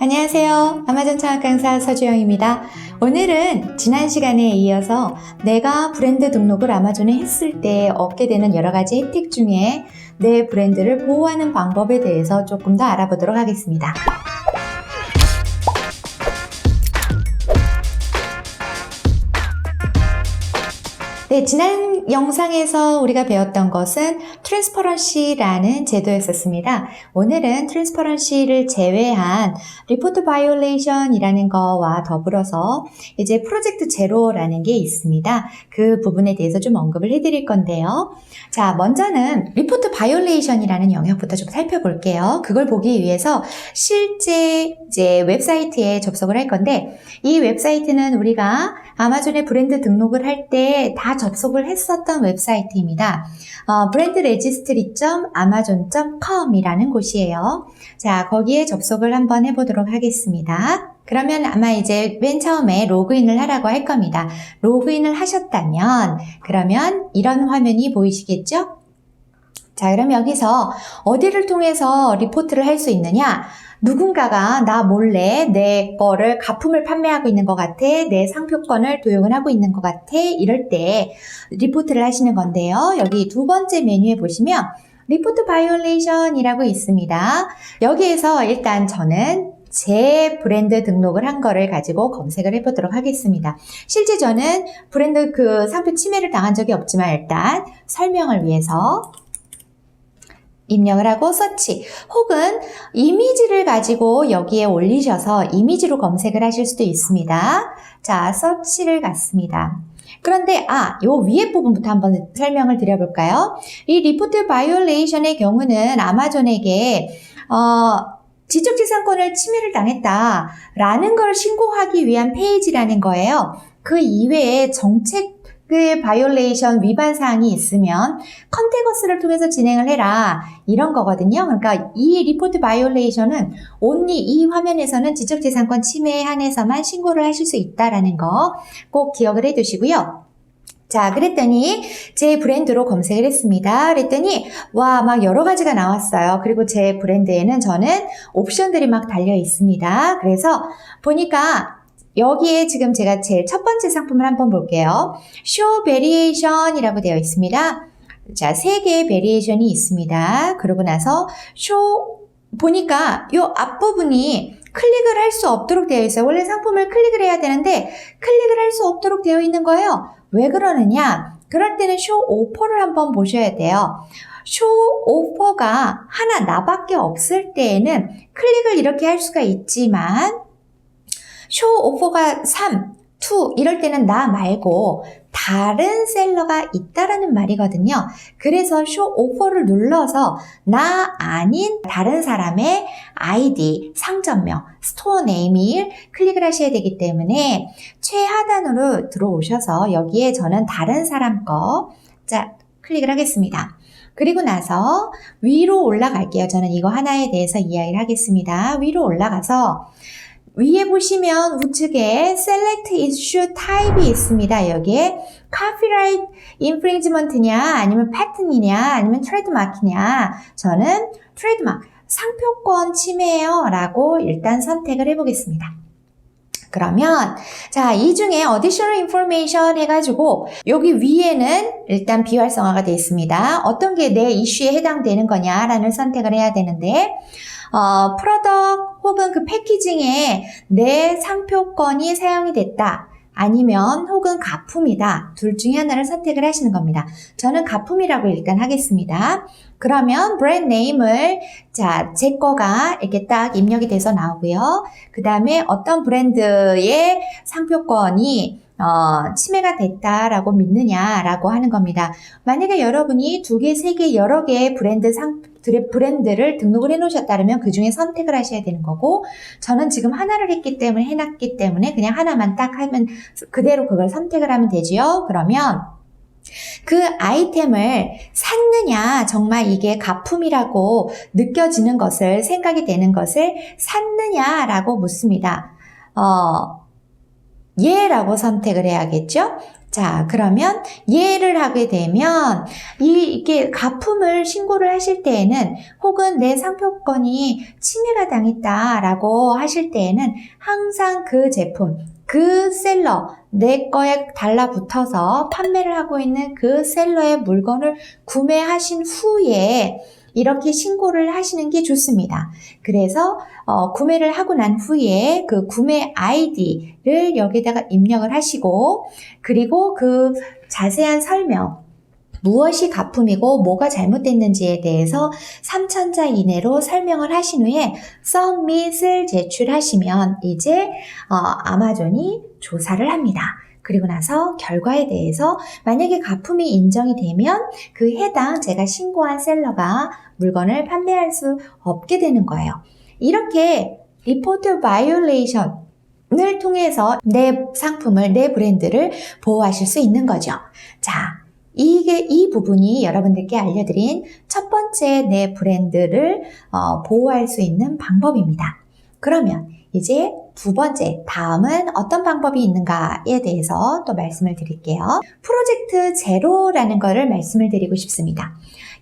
안녕하세요. 아마존 창업 강사 서주영입니다. 오늘은 지난 시간에 이어서 내가 브랜드 등록을 아마존에 했을 때 얻게 되는 여러 가지 혜택 중에 내 브랜드를 보호하는 방법에 대해서 조금 더 알아보도록 하겠습니다. 네, 지난 영상에서 우리가 배웠던 것은 트랜스퍼런시라는 제도였었습니다. 오늘은 트랜스퍼런시를 제외한 리포트 바이올레이션이라는 거와 더불어서 이제 프로젝트 제로라는 게 있습니다. 그 부분에 대해서 좀 언급을 해드릴 건데요. 자, 먼저는 리포트 바이올레이션이라는 영역부터 좀 살펴볼게요. 그걸 보기 위해서 실제 이제 웹사이트에 접속을 할 건데, 이 웹사이트는 우리가 아마존에 브랜드 등록을 할 때 다 접속을 했었던 웹사이트입니다. brandregistry.amazon.com 이라는 곳이에요. 자, 거기에 접속을 한번 해보도록 하겠습니다. 그러면 아마 이제 맨 처음에 로그인을 하라고 할 겁니다. 로그인을 하셨다면 그러면 이런 화면이 보이시겠죠? 자, 그럼 여기서 어디를 통해서 리포트를 할 수 있느냐? 누군가가 나 몰래 내 거를 가품을 판매하고 있는 것 같아, 내 상표권을 도용을 하고 있는 것 같아, 이럴 때 리포트를 하시는 건데요. 여기 두 번째 메뉴에 보시면 리포트 바이올레이션이라고 있습니다. 여기에서 일단 저는 제 브랜드 등록을 한 거를 가지고 검색을 해보도록 하겠습니다. 실제 저는 브랜드 그 상표 침해를 당한 적이 없지만 일단 설명을 위해서 입력을 하고 서치, 혹은 이미지를 가지고 여기에 올리셔서 이미지로 검색을 하실 수도 있습니다. 자, 서치를 갔습니다. 그런데 요 위에 부분부터 한번 설명을 드려볼까요? 이 리포트 바이올레이션의 경우는 아마존에게 지적재산권을 침해를 당했다라는 걸 신고하기 위한 페이지라는 거예요. 그 이외에 정책 그 바이올레이션 위반 사항이 있으면 컨테거스를 통해서 진행을 해라, 이런 거거든요. 그러니까 이 리포트 바이올레이션은 only 이 화면에서는 지적재산권 침해에 한해서만 신고를 하실 수 있다라는 거 꼭 기억을 해 두시고요. 자, 그랬더니 제 브랜드로 검색을 했습니다. 그랬더니 막 여러 가지가 나왔어요. 그리고 제 브랜드에는 저는 옵션들이 막 달려 있습니다. 그래서 보니까 여기에 지금 제가 제일 첫 번째 상품을 한번 볼게요. Show Variation이라고 되어 있습니다. 자, 3개의 베리에이션이 있습니다. 그러고 나서 Show 보니까 이 앞부분이 클릭을 할 수 없도록 되어 있어요. 원래 상품을 클릭을 해야 되는데 클릭을 할 수 없도록 되어 있는 거예요. 왜 그러느냐? 그럴 때는 Show Offer를 한번 보셔야 돼요. Show Offer가 하나 나밖에 없을 때에는 클릭을 이렇게 할 수가 있지만 쇼 오퍼가 3, 2 이럴 때는 나 말고 다른 셀러가 있다라는 말이거든요. 그래서 쇼 오퍼를 눌러서 나 아닌 다른 사람의 아이디, 상점명, 스토어 네임을 클릭을 하셔야 되기 때문에 최하단으로 들어오셔서 여기에 저는 다른 사람 거 클릭을 하겠습니다. 그리고 나서 위로 올라갈게요. 저는 이거 하나에 대해서 이야기를 하겠습니다. 위로 올라가서 위에 보시면 우측에 Select Issue Type이 있습니다. 여기에 Copyright Infringement냐, 아니면 Patent이냐, 아니면 Trademark이냐. 저는 Trademark, 상표권 침해예요 라고 일단 선택을 해보겠습니다. 그러면 자, 이 중에 Additional Information 해가지고 여기 위에는 일단 비활성화가 되어 있습니다. 어떤 게 내 이슈에 해당되는 거냐라는 선택을 해야 되는데 프로덕트 혹은 그 패키징에 내 상표권이 사용이 됐다. 아니면 혹은 가품이다. 둘 중에 하나를 선택을 하시는 겁니다. 저는 가품이라고 일단 하겠습니다. 그러면 브랜드 네임을 제 거가 이렇게 딱 입력이 돼서 나오고요. 그 다음에 어떤 브랜드의 상표권이 침해가 됐다라고 믿느냐라고 하는 겁니다. 만약에 여러분이 2개, 3개, 여러 개의 브랜드를 등록을 해 놓으셨다면 그 중에 선택을 하셔야 되는 거고, 저는 지금 하나를 해놨기 때문에 그냥 하나만 딱 하면 그대로 그걸 선택을 하면 되지요. 그러면 그 아이템을 샀느냐, 정말 이게 가품이라고 느껴지는 것을, 생각이 되는 것을 샀느냐라고 묻습니다. 예 라고 선택을 해야겠죠? 자, 그러면 예를 하게 되면 이게 가품을 신고를 하실 때에는 혹은 내 상표권이 침해가 당했다라고 하실 때에는 항상 그 제품, 그 셀러, 내 거에 달라붙어서 판매를 하고 있는 그 셀러의 물건을 구매하신 후에 이렇게 신고를 하시는 게 좋습니다. 그래서 구매를 하고 난 후에 그 구매 아이디를 여기다가 입력을 하시고 그리고 그 자세한 설명 무엇이 가품이고 뭐가 잘못됐는지에 대해서 3,000자 이내로 설명을 하신 후에 서밋을 제출하시면 이제 아마존이 조사를 합니다. 그리고 나서 결과에 대해서 만약에 가품이 인정이 되면 그 해당 제가 신고한 셀러가 물건을 판매할 수 없게 되는 거예요. 이렇게 리포트 바이올레이션을 통해서 내 상품을, 내 브랜드를 보호하실 수 있는 거죠. 자, 이 부분이 여러분들께 알려드린 첫 번째 내 브랜드를 보호할 수 있는 방법입니다. 그러면 이제 두 번째, 다음은 어떤 방법이 있는가에 대해서 또 말씀을 드릴게요. 프로젝트 제로라는 거를 말씀을 드리고 싶습니다.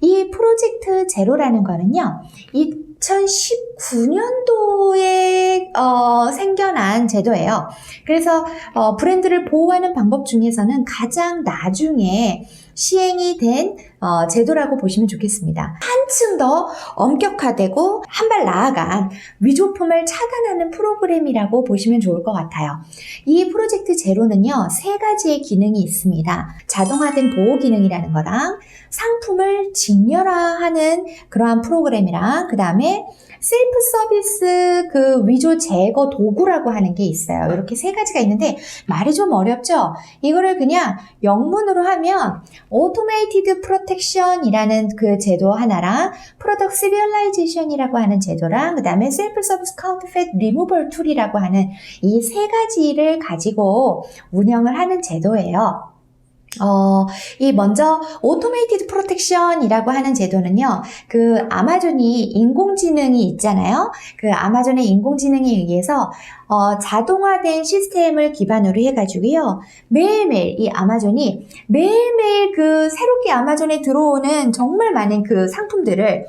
이 프로젝트 제로라는 거는요, 2019년도에 생겨난 제도예요. 그래서 브랜드를 보호하는 방법 중에서는 가장 나중에 시행이 된 제도라고 보시면 좋겠습니다. 한층 더 엄격화되고 한 발 나아간 위조품을 차단하는 프로그램이라고 보시면 좋을 것 같아요. 이 프로젝트 제로는요, 3가지의 기능이 있습니다. 자동화된 보호 기능이라는 거랑 상품을 직렬화하는 그러한 프로그램이랑 그 다음에 셀프 서비스 그 위조 제거 도구라고 하는 게 있어요. 이렇게 3가지가 있는데 말이 좀 어렵죠? 이거를 그냥 영문으로 하면 Automated Protection이라는 그 제도 하나랑 Product Serialization이라고 하는 제도랑 그 다음에 Self Service Counterfeit Removal Tool이라고 하는 이 3가지를 가지고 운영을 하는 제도예요. 이 먼저 오토메이티드 프로텍션이라고 하는 제도는요, 그 아마존이 인공지능이 있잖아요. 그 아마존의 인공지능에 의해서 자동화된 시스템을 기반으로 해가지고요, 매일매일 이 아마존이 매일매일 그 새롭게 아마존에 들어오는 정말 많은 그 상품들을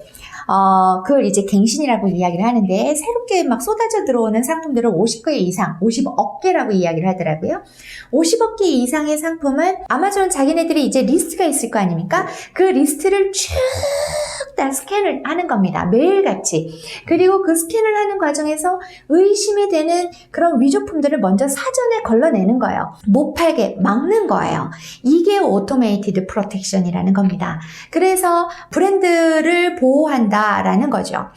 그걸 이제 갱신이라고 이야기를 하는데, 새롭게 막 쏟아져 들어오는 상품들을 50개 이상, 50억 개라고 이야기를 하더라고요. 50억 개 이상의 상품을 아마존 자기네들이 이제 리스트가 있을 거 아닙니까? 그 리스트를 쭉 다 스캔을 하는 겁니다. 매일같이. 그리고 그 스캔을 하는 과정에서 의심이 되는 그런 위조품들을 먼저 사전에 걸러내는 거예요. 못 팔게 막는 거예요. 이게 오토메이티드 프로텍션이라는 겁니다. 그래서 브랜드를 보호한다라는 거죠.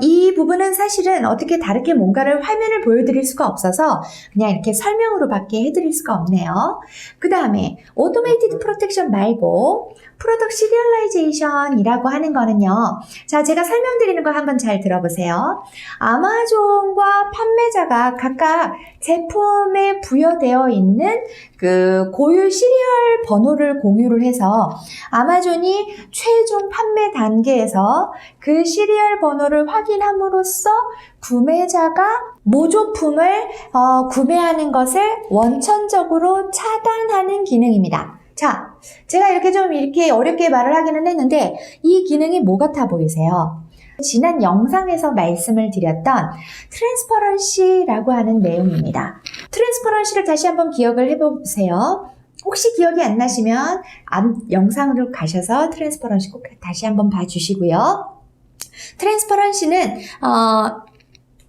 이 부분은 사실은 어떻게 다르게 뭔가를 화면을 보여드릴 수가 없어서 그냥 이렇게 설명으로밖에 해드릴 수가 없네요. 그 다음에 오토메이티드 프로텍션 말고 프로덕트 시리얼라이제이션이라고 하는 거는요. 자, 제가 설명드리는 거 한번 잘 들어보세요. 아마존과 판매자가 각각 제품에 부여되어 있는 그 고유 시리얼 번호를 공유를 해서 아마존이 최종 판매 단계에서 그 시리얼 번호를 확인함으로써 구매자가 모조품을 구매하는 것을 원천적으로 차단하는 기능입니다. 자, 제가 이렇게 어렵게 말을 하기는 했는데 이 기능이 뭐 같아 보이세요? 지난 영상에서 말씀을 드렸던 트랜스퍼런시라고 하는 내용입니다. 트랜스퍼런시를 다시 한번 기억을 해보세요. 혹시 기억이 안 나시면 영상으로 가셔서 트랜스퍼런시 꼭 다시 한번 봐주시고요. 트랜스퍼런시는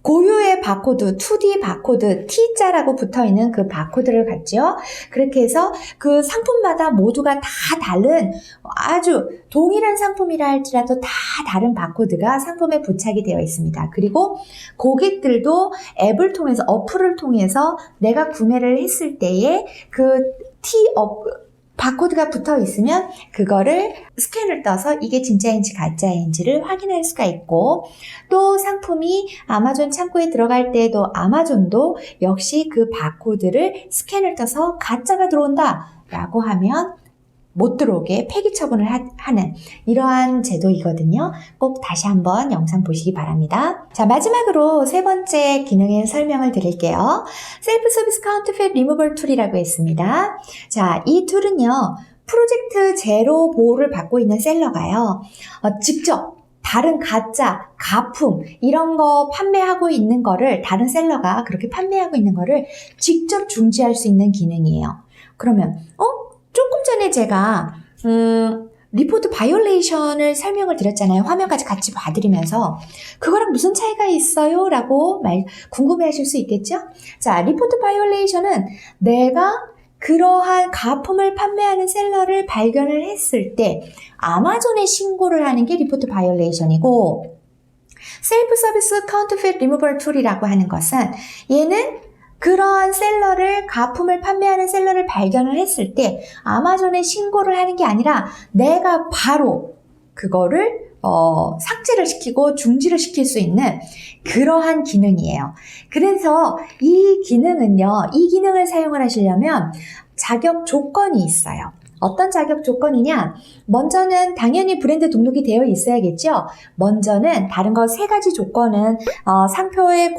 고유의 바코드, 2D 바코드, T자라고 붙어있는 그 바코드를 갖죠. 그렇게 해서 그 상품마다 모두가 다 다른, 아주 동일한 상품이라 할지라도 다 다른 바코드가 상품에 부착이 되어 있습니다. 그리고 고객들도 앱을 통해서, 어플을 통해서 내가 구매를 했을 때에 그 바코드가 붙어 있으면 그거를 스캔을 떠서 이게 진짜인지 가짜인지를 확인할 수가 있고, 또 상품이 아마존 창고에 들어갈 때에도 아마존도 역시 그 바코드를 스캔을 떠서 가짜가 들어온다 라고 하면 못 들어오게 폐기 처분을 하는 이러한 제도이거든요. 꼭 다시 한번 영상 보시기 바랍니다. 자, 마지막으로 세 번째 기능의 설명을 드릴게요. 셀프 서비스 카운터페이트 리무벌 툴이라고 했습니다. 자, 이 툴은요, 프로젝트 제로 보호를 받고 있는 셀러가요, 직접 다른 가짜, 가품 이런 거 판매하고 있는 거를, 다른 셀러가 그렇게 판매하고 있는 거를 직접 중지할 수 있는 기능이에요. 그러면 조금 전에 제가 리포트 바이올레이션을 설명을 드렸잖아요. 화면까지 같이 봐드리면서 그거랑 무슨 차이가 있어요? 라고 궁금해하실 수 있겠죠? 자, 리포트 바이올레이션은 내가 그러한 가품을 판매하는 셀러를 발견을 했을 때 아마존에 신고를 하는 게 리포트 바이올레이션이고, 셀프 서비스 카운터페이트 리무벌 툴이라고 하는 것은 얘는 그러한 셀러를, 가품을 판매하는 셀러를 발견을 했을 때 아마존에 신고를 하는 게 아니라 내가 바로 그거를 삭제를 시키고 중지를 시킬 수 있는 그러한 기능이에요. 그래서 이 기능을 사용을 하시려면 자격 조건이 있어요. 어떤 자격 조건이냐? 먼저는 당연히 브랜드 등록이 되어 있어야겠죠? 먼저는 다른 거 세 가지 조건은 상표의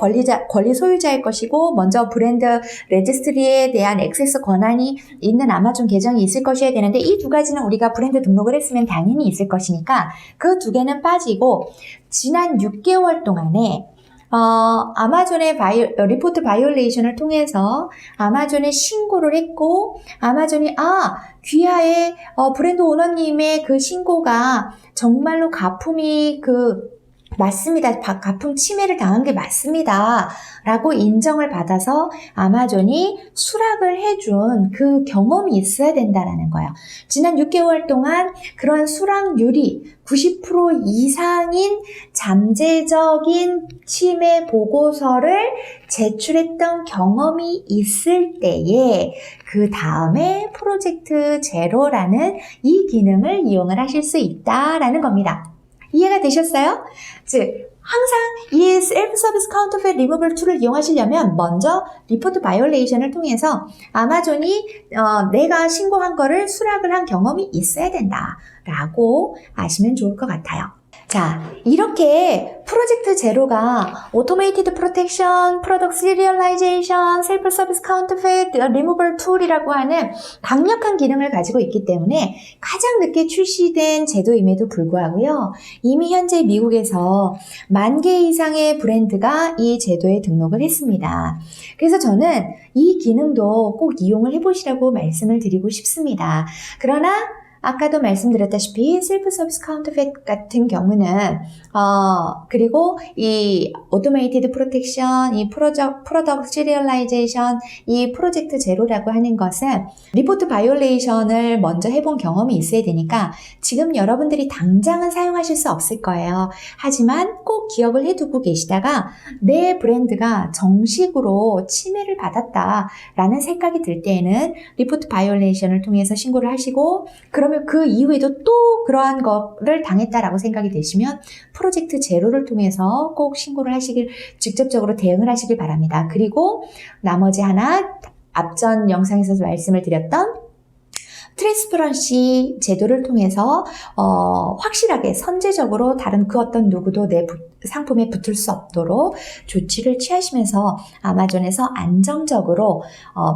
권리 소유자일 것이고, 먼저 브랜드 레지스트리에 대한 액세스 권한이 있는 아마존 계정이 있을 것이어야 되는데, 이 두 가지는 우리가 브랜드 등록을 했으면 당연히 있을 것이니까 그 두 개는 빠지고, 지난 6개월 동안에 아마존의 리포트 바이올레이션을 통해서 아마존에 신고를 했고, 아마존이 귀하의 브랜드 오너님의 그 신고가 정말로 가품이 맞습니다. 가품 침해를 당한 게 맞습니다. 라고 인정을 받아서 아마존이 수락을 해준 그 경험이 있어야 된다라는 거예요. 지난 6개월 동안 그런 수락률이 90% 이상인 잠재적인 침해 보고서를 제출했던 경험이 있을 때에 그 다음에 프로젝트 제로라는 이 기능을 이용을 하실 수 있다라는 겁니다. 이해가 되셨어요? 즉, 항상 이 셀프 서비스 카운터페이트 리무벌 툴을 이용하시려면 먼저 리포트 바이올레이션을 통해서 아마존이 내가 신고한 거를 수락을 한 경험이 있어야 된다라고 아시면 좋을 것 같아요. 자, 이렇게 프로젝트 제로가 오토메이티드 프로텍션, 프로덕트 시리얼라이제이션, 셀프 서비스 카운터페이트 리무벌 툴이라고 하는 강력한 기능을 가지고 있기 때문에 가장 늦게 출시된 제도임에도 불구하고요, 이미 현재 미국에서 10,000개 이상의 브랜드가 이 제도에 등록을 했습니다. 그래서 저는 이 기능도 꼭 이용을 해보시라고 말씀을 드리고 싶습니다. 그러나 아까도 말씀드렸다시피 셀프 서비스 카운터페이트 같은 경우는 그리고 이 오토메이티드 프로텍션, 이 프로덕트 시리얼라이제이션, 이 프로젝트 제로라고 하는 것은 리포트 바이올레이션을 먼저 해본 경험이 있어야 되니까 지금 여러분들이 당장은 사용하실 수 없을 거예요. 하지만 꼭 기억을 해두고 계시다가 내 브랜드가 정식으로 침해를 받았다라는 생각이 들 때에는 리포트 바이올레이션을 통해서 신고를 하시고, 그러면 그 이후에도 또 그러한 거를 당했다라고 생각이 되시면 프로젝트 제로를 통해서 꼭 신고를 하시길, 직접적으로 대응을 하시길 바랍니다. 그리고 나머지 하나, 앞전 영상에서 말씀을 드렸던 트랜스퍼런시 제도를 통해서 확실하게 선제적으로 다른 그 어떤 누구도 내 상품에 붙을 수 없도록 조치를 취하시면서 아마존에서 안정적으로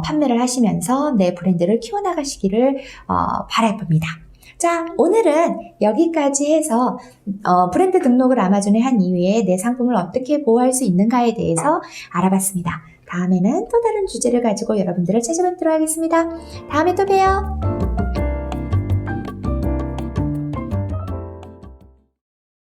판매를 하시면서 내 브랜드를 키워나가시기를 바라봅니다. 자, 오늘은 여기까지 해서 브랜드 등록을 아마존에 한 이후에 내 상품을 어떻게 보호할 수 있는가에 대해서 알아봤습니다. 다음에는 또 다른 주제를 가지고 여러분들을 찾아뵙도록 하겠습니다. 다음에 또 봬요.